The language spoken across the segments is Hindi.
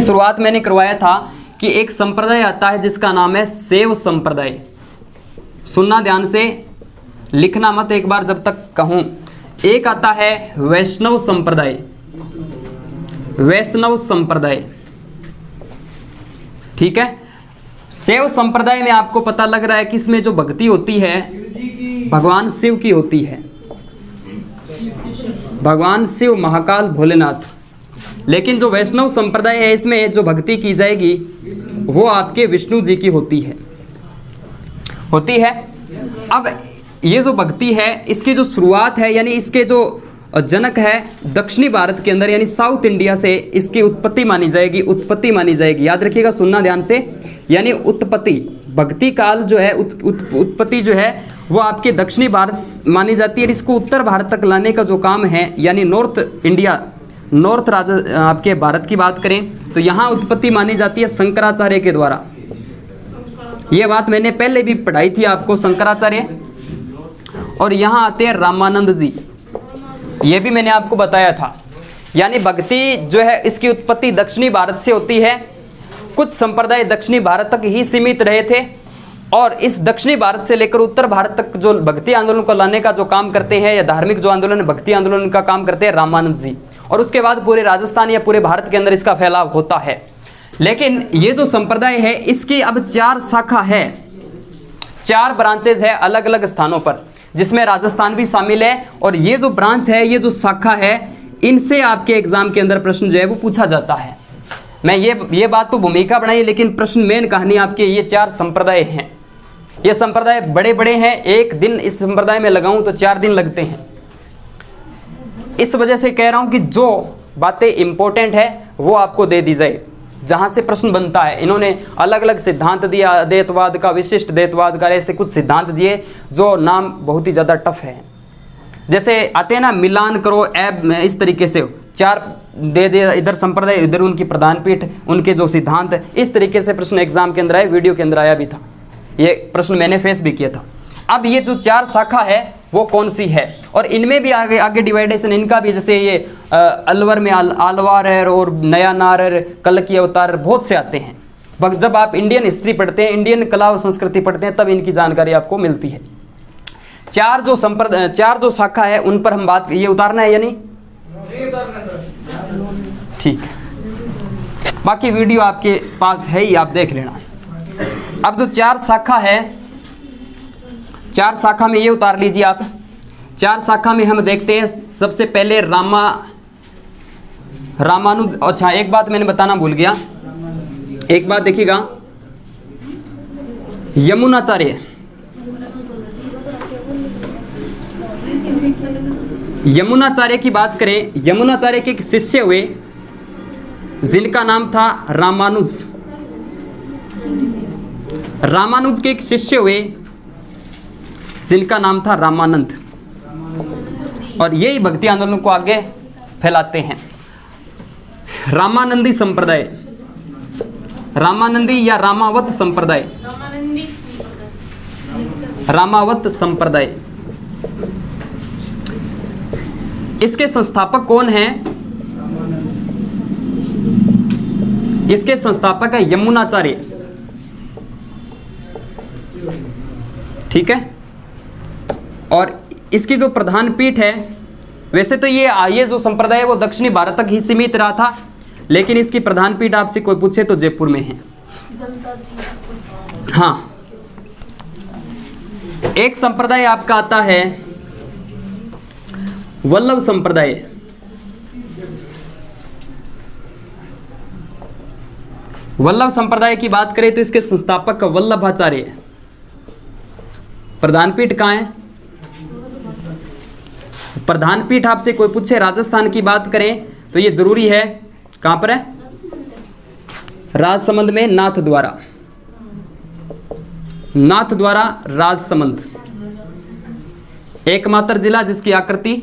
शुरुआत मैंने करवाया था कि एक संप्रदाय आता है जिसका नाम है शैव संप्रदाय। सुनना ध्यान से, लिखना मत एक बार जब तक कहूं। एक आता है वैष्णव संप्रदाय, वैष्णव संप्रदाय, ठीक है। शैव संप्रदाय में आपको पता लग रहा है कि इसमें जो भक्ति होती है भगवान शिव की होती है, भगवान शिव महाकाल भोलेनाथ। लेकिन जो वैष्णव संप्रदाय है इसमें जो भक्ति की जाएगी वो आपके विष्णु जी की होती है। अब ये जो भक्ति है इसकी जो शुरुआत है यानी इसके जो जनक है दक्षिणी भारत के अंदर यानी साउथ इंडिया से इसकी उत्पत्ति मानी जाएगी। याद रखिएगा, सुनना ध्यान से, यानी उत्पत्ति भक्ति काल जो है उत्पत्ति जो है वो आपके दक्षिणी भारत मानी जाती है। इसको उत्तर भारत तक लाने का जो काम है यानी नॉर्थ इंडिया, नॉर्थ आपके भारत की बात करें तो यहाँ उत्पत्ति मानी जाती है शंकराचार्य के द्वारा। ये बात मैंने पहले भी पढ़ाई थी आपको, शंकराचार्य। और यहाँ आते हैं रामानंद जी, ये भी मैंने आपको बताया था। यानी भक्ति जो है इसकी उत्पत्ति दक्षिणी भारत से होती है। कुछ संप्रदाय दक्षिणी भारत तक ही सीमित रहे थे और इस दक्षिणी भारत से लेकर उत्तर भारत तक जो भक्ति आंदोलन को लाने का जो काम करते हैं या धार्मिक जो आंदोलन भक्ति आंदोलन का काम करते हैं रामानंद जी। और उसके बाद पूरे राजस्थान या पूरे भारत के अंदर इसका फैलाव होता है। लेकिन ये जो संप्रदाय है इसकी अब 4 शाखा है, 4 ब्रांचेज है अलग अलग स्थानों पर, जिसमें राजस्थान भी शामिल है। और ये जो ब्रांच है, ये जो शाखा है, इनसे आपके एग्जाम के अंदर प्रश्न जो है वो पूछा जाता है। मैं ये बात तो भूमिका बनाई, लेकिन प्रश्न मेन कहानी आपके ये 4 संप्रदाय हैं। ये संप्रदाय बड़े बड़े हैं, एक दिन इस संप्रदाय में लगाऊं तो 4 दिन लगते हैं। इस वजह से कह रहा हूं कि जो बातें इंपॉर्टेंट है वो आपको दे दी जाए, जहां से प्रश्न बनता है। इन्होंने अलग अलग सिद्धांत दिया, अद्वैतवाद का, विशिष्ट द्वैतवाद का, ऐसे कुछ सिद्धांत दिए जो नाम बहुत ही ज़्यादा टफ है। जैसे आते हैं ना, मिलान करो ऐब, इस तरीके से 4 दे दे, इधर संप्रदाय, इधर उनकी प्रधान पीठ, उनके जो सिद्धांत, इस तरीके से प्रश्न एग्जाम के अंदर आए, वीडियो के अंदर आया भी था। ये प्रश्न मैंने फेस भी किया था। अब ये जो 4 शाखा है वो कौन सी है, और इनमें भी आगे डिवाइडेशन इनका भी, जैसे ये अलवर में आलवार है और नया नार है, कल की अवतार, बहुत से आते हैं। जब आप इंडियन हिस्ट्री पढ़ते हैं, इंडियन कला और संस्कृति पढ़ते हैं, तब इनकी जानकारी आपको मिलती है। 4 जो शाखा है उन पर हम बात, ये उतारना है या नहीं? ठीक है, बाकी वीडियो आपके पास है ही, आप देख लेना। अब जो 4 शाखा है, 4 शाखा में ये उतार लीजिए आप। 4 शाखा में हम देखते हैं सबसे पहले रामानुज। अच्छा, एक बात मैंने बताना भूल गया, एक बात देखिएगा, यमुनाचार्य, यमुनाचार्य की बात करें, यमुनाचार्य के एक शिष्य हुए जिनका नाम था रामानुज। रामानुज के एक शिष्य हुए जिनका नाम था रामानंद, और यही भक्ति आंदोलन को आगे फैलाते हैं। रामानंदी संप्रदाय, रामानंदी या रामावत संप्रदाय, रामावत संप्रदाय, इसके संस्थापक कौन हैं? इसके संस्थापक है यमुनाचार्य, ठीक है। और इसकी जो प्रधान पीठ है, वैसे तो ये जो संप्रदाय है वो दक्षिणी भारत तक ही सीमित रहा था, लेकिन इसकी प्रधान पीठ आपसे कोई पूछे तो जयपुर में है। हाँ, एक संप्रदाय आपका आता है वल्लभ संप्रदाय। वल्लभ संप्रदाय की बात करें तो इसके संस्थापक वल्लभाचार्य। प्रधान पीठ कहाँ है? प्रधान पीठ आपसे कोई पूछे, राजस्थान की बात करें तो ये जरूरी है, कहां पर है? राजसमंद में, नाथ द्वारा, नाथ द्वारा राजसमंद, एकमात्र जिला जिसकी आकृति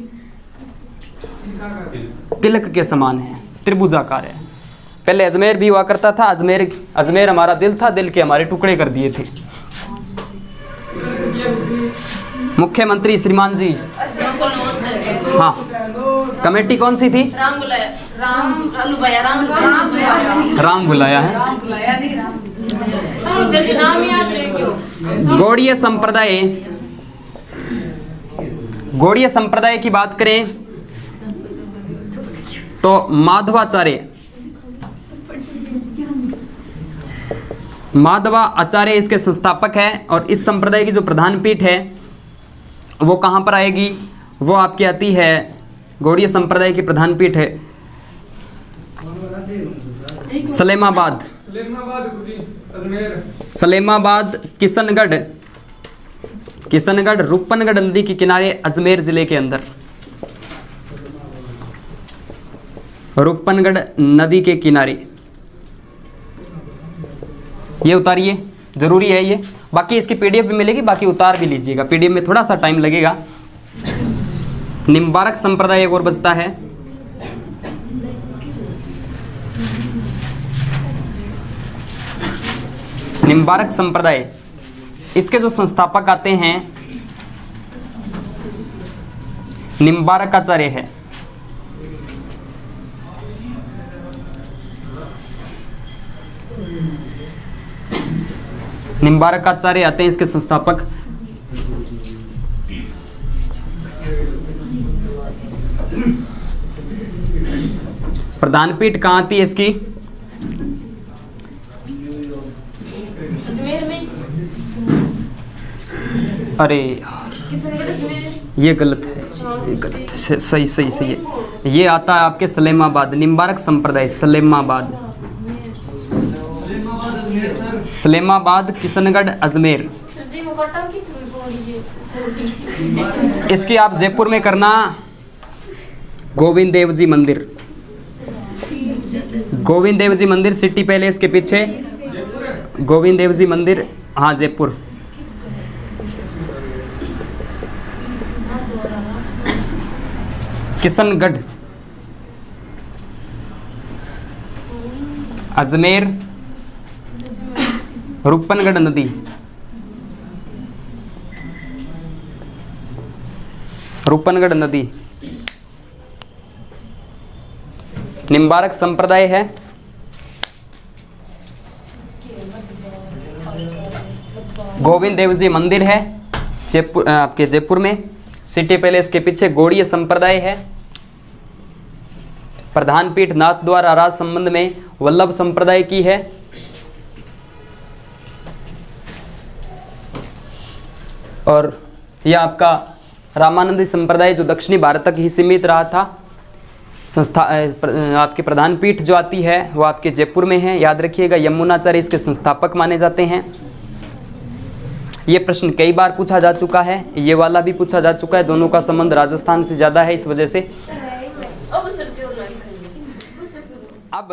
तिलक के समान है, त्रिभुजाकार है। पहले अजमेर भी हुआ करता था, अजमेर हमारा दिल था, दिल के हमारे टुकड़े कर दिए थे। मुख्यमंत्री श्रीमान जी, हाँ, कमेटी कौन सी थी? राम बुलाया है। गौड़ीय संप्रदाय, गौड़ीय संप्रदाय की बात करें तो माधवाचार्य, माधवाचार्य इसके संस्थापक है। और इस संप्रदाय की जो प्रधान पीठ है वो कहाँ पर आएगी, वो आपकी आती है, गौड़ीय संप्रदाय की प्रधान पीठ है सलेमाबाद, सलेमाबाद किशनगढ़, किशनगढ़ रूपनगढ़ नदी के किनारे अजमेर जिले के अंदर, रूपनगढ़ नदी के किनारे। ये उतारिए, जरूरी है ये। बाकी इसकी पीडीएफ भी मिलेगी, बाकी उतार भी लीजिएगा, पीडीएफ में थोड़ा सा टाइम लगेगा। निम्बारक संप्रदाय एक और बचता है, निम्बारक संप्रदाय। इसके जो संस्थापक आते हैं निम्बारकाचार्य है। निम्बारकाचार्य आते हैं इसके संस्थापक। प्रधान पीठ कहाँ आती है इसकी, अजमेर में। अरे ये गलत है, हाँ, गलत है। सही सही सही है, ये आता है आपके सलेमाबाद, निम्बारक संप्रदाय सलेमाबाद, सलेमाबाद किशनगढ़ अजमेर। इसकी आप जयपुर में करना गोविंद देव जी मंदिर, गोविंद देव जी मंदिर सिटी पैलेस के पीछे, गोविंद देव जी मंदिर, हाँ जयपुर। किशनगढ़ अजमेर रूपनगढ़ नदी, रूपनगढ़ नदी। निम्बारक संप्रदाय है। गोविंद देव जी मंदिर है जयपुर, आपके जयपुर में सिटी पैलेस के पीछे। गौड़ीय संप्रदाय है। प्रधान पीठ नाथ द्वारा राज संबंध में वल्लभ संप्रदाय की है। और यह आपका रामानंदी संप्रदाय जो दक्षिणी भारत तक ही सीमित रहा था। संस्था आपके प्रधान पीठ जो आती है वो आपके जयपुर में है, याद रखिएगा। यमुनाचार्य इसके संस्थापक माने जाते हैं। ये प्रश्न कई बार पूछा जा चुका है, ये वाला भी पूछा जा चुका है। दोनों का संबंध राजस्थान से ज़्यादा है, इस वजह से। अब